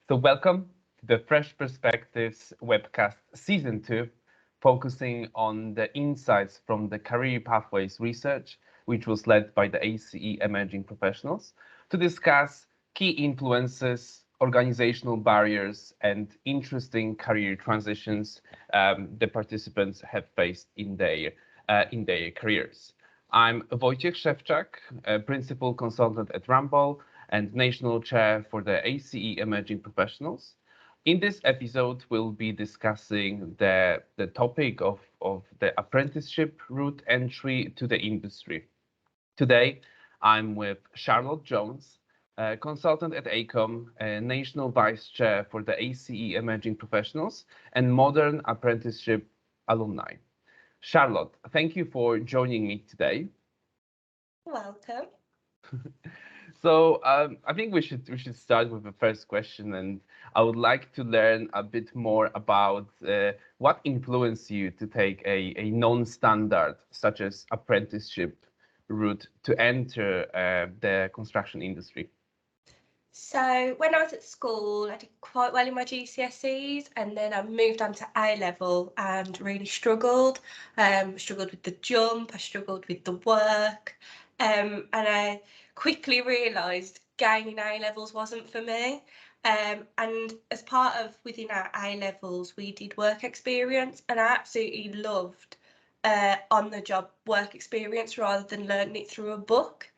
So welcome to the Fresh Perspectives webcast season 2, focusing on the insights from the career pathways research, which was led by the ACE Emerging Professionals, to discuss key influences, organizational barriers, and interesting career transitions the participants have faced in their careers. I'm Wojciech Szewczak, a principal consultant at Ramboll and National Chair for the ACE Emerging Professionals. In this episode, we'll be discussing the topic of the apprenticeship route entry to the industry. Today, I'm with Charlotte Jones, a consultant at AECOM, a National Vice Chair for the ACE Emerging Professionals, and modern apprenticeship alumni. Charlotte, thank you for joining me today. Welcome. So I think we should start with the first question, and I would like to learn a bit more about what influenced you to take a non-standard such as apprenticeship route to enter the construction industry. So when I was at school, I did quite well in my GCSEs, and then I moved on to A level and really struggled. Struggled with the jump, I struggled with the work, and I quickly realised gaining A levels wasn't for me. And as part of within our A levels, we did work experience, and I absolutely loved on the job work experience rather than learning it through a book.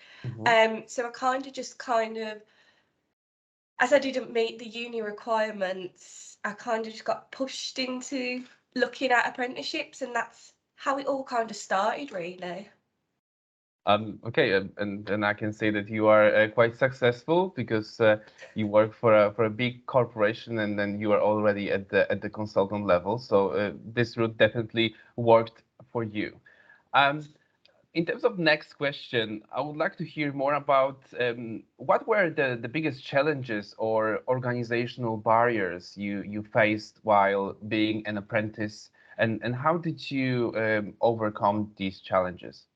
So I kind of as I didn't meet the uni requirements, I kind of just got pushed into looking at apprenticeships, and that's how it all kind of started, really. Okay, and I can say that you are quite successful because you work for a big corporation, and then you are already at the consultant level. So this route definitely worked for you. Um, In terms of next question, I would like to hear more about what were the biggest challenges or organizational barriers you faced while being an apprentice, and how did you overcome these challenges?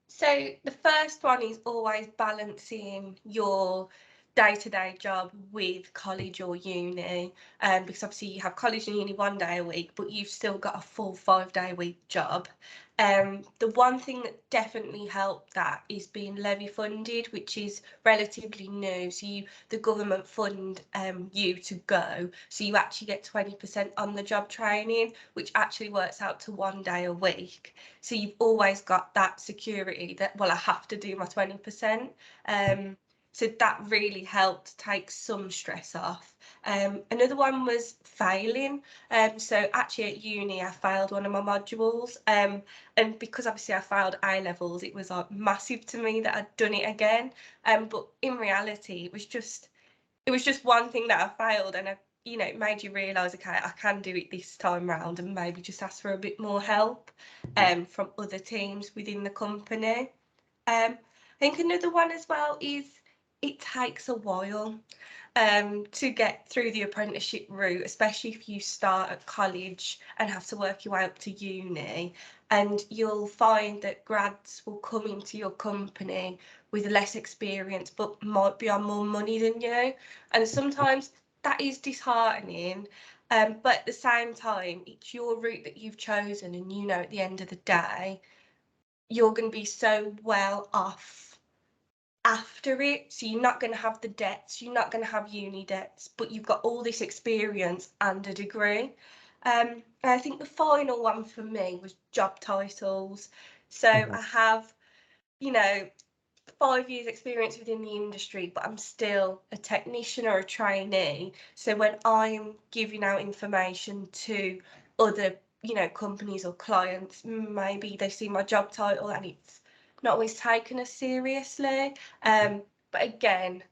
So the first one is always balancing your day-to-day job with college or uni, because obviously you have college and uni 1 day a week, but you've still got a full 5 day a week job. The one thing that definitely helped that is being levy funded, which is relatively new. So the government fund you to go, so you actually get 20% on the job training, which actually works out to 1 day a week. So you've always got that security that, well, I have to do my 20%. So that really helped take some stress off. Another one was failing. So actually at uni, I failed one of my modules. And because obviously I failed A levels, it was like massive to me that I'd done it again. But in reality, it was just one thing that I failed, and it made you realise, okay, I can do it this time round, and maybe just ask for a bit more help from other teams within the company. I think another one as well is it takes a while to get through the apprenticeship route, especially if you start at college and have to work your way up to uni. And you'll find that grads will come into your company with less experience but might be on more money than you. And sometimes that is disheartening. But at the same time, it's your route that you've chosen, and at the end of the day, you're going to be so well off after it. So you're not going to have the debts, you're not going to have uni debts, but you've got all this experience and a degree. And I think the final one for me was job titles. So I have, 5 years experience within the industry, but I'm still a technician or a trainee. So when I'm giving out information to other, companies or clients, maybe they see my job title and it's not always taken as seriously. But again,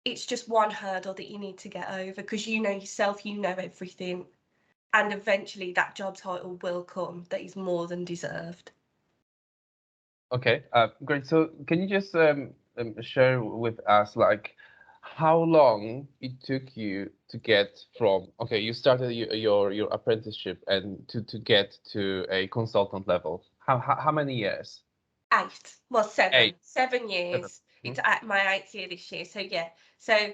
it's just one hurdle that you need to get over, because you know yourself, you know everything, and eventually that job title will come that is more than deserved. Okay, great. So can you just share with us, like, how long it took you to get from, okay, you started your apprenticeship and to get to a consultant level? How many years? 8, well, 7, Eight. 7 Seven. years. Mhm. It's at my 8th year this year. So yeah, so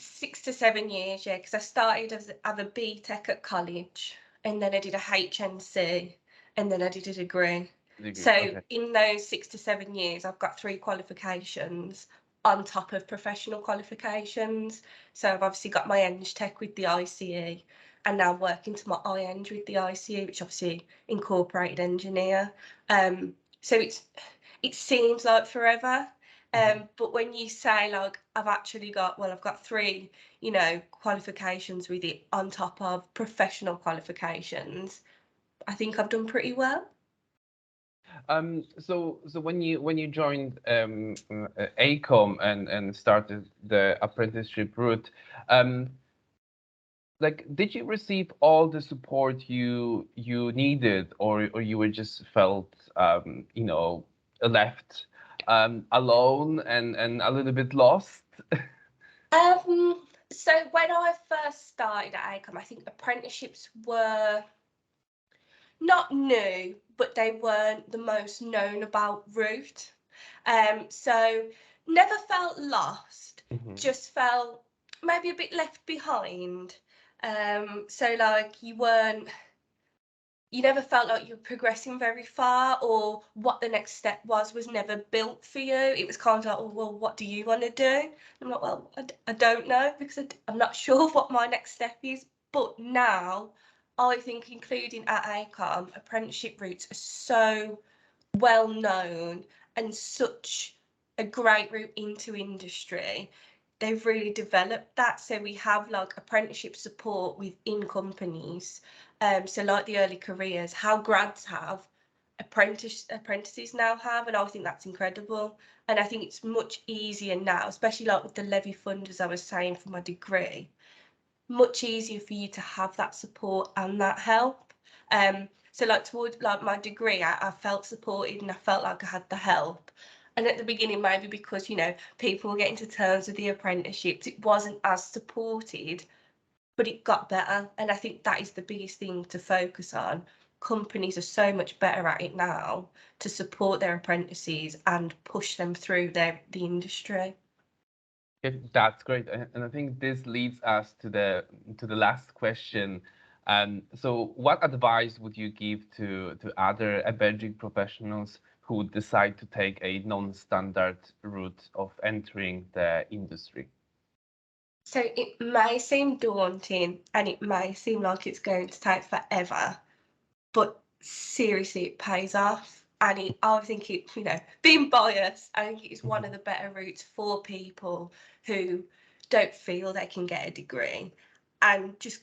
6 to 7 years, yeah, because I started as a BTEC at college, and then I did a HNC, and then I did a degree. So Okay. in those 6 to 7 years, I've got 3 qualifications on top of professional qualifications. So I've obviously got my Eng Tech with the ICE, and now I'm working to my iEng with the ICE, which obviously incorporated engineer. So it seems like forever. But when you say like I've got 3, qualifications with it on top of professional qualifications, I think I've done pretty well. So when you joined AECOM and started the apprenticeship route, like, did you receive all the support you needed, or you were just felt left alone and a little bit lost? So when I first started at AECOM, I think apprenticeships were not new, but they weren't the most known about route. So never felt lost, just felt maybe a bit left behind. So like you never felt like you were progressing very far, or what the next step was never built for you. It was kind of like, oh, well, what do you want to do? I'm like, well, I don't know, because I'm not sure what my next step is. But now I think, including at AECOM, apprenticeship routes are so well known and such a great route into industry. They've really developed that. So we have like apprenticeship support within companies. So like the early careers, how grads have, apprentices now have, and I think that's incredible. And I think it's much easier now, especially like with the levy fund, as I was saying, for my degree, much easier for you to have that support and that help. So like towards like my degree, I felt supported and I felt like I had the help. And at the beginning, maybe because, people were getting to terms with the apprenticeships, it wasn't as supported, but it got better. And I think that is the biggest thing to focus on. Companies are so much better at it now to support their apprentices and push them through the industry. Okay, that's great, and I think this leads us to the last question. So, what advice would you give to other emerging professionals who would decide to take a non-standard route of entering the industry? So it may seem daunting and it may seem like it's going to take forever, but seriously, it pays off. And I think being biased, I think it is one of the better routes for people who don't feel they can get a degree, and just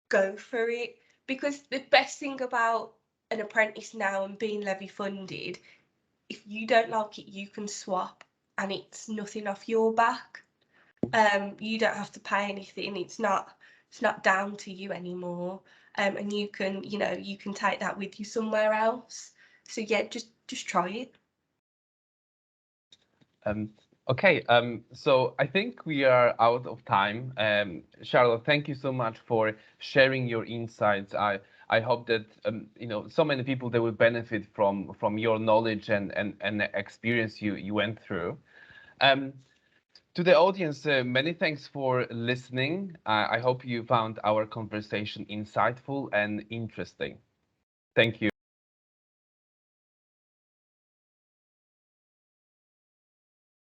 go for it. Because the best thing about an apprentice now and being levy funded, if you don't like it, you can swap and it's nothing off your back. You don't have to pay anything. It's not down to you anymore. And you can take that with you somewhere else. So yeah, just try it. Okay, so I think we are out of time. Charlotte, thank you so much for sharing your insights. I hope that so many people that will benefit from your knowledge and experience you went through. To the audience, many thanks for listening. I hope you found our conversation insightful and interesting. Thank you.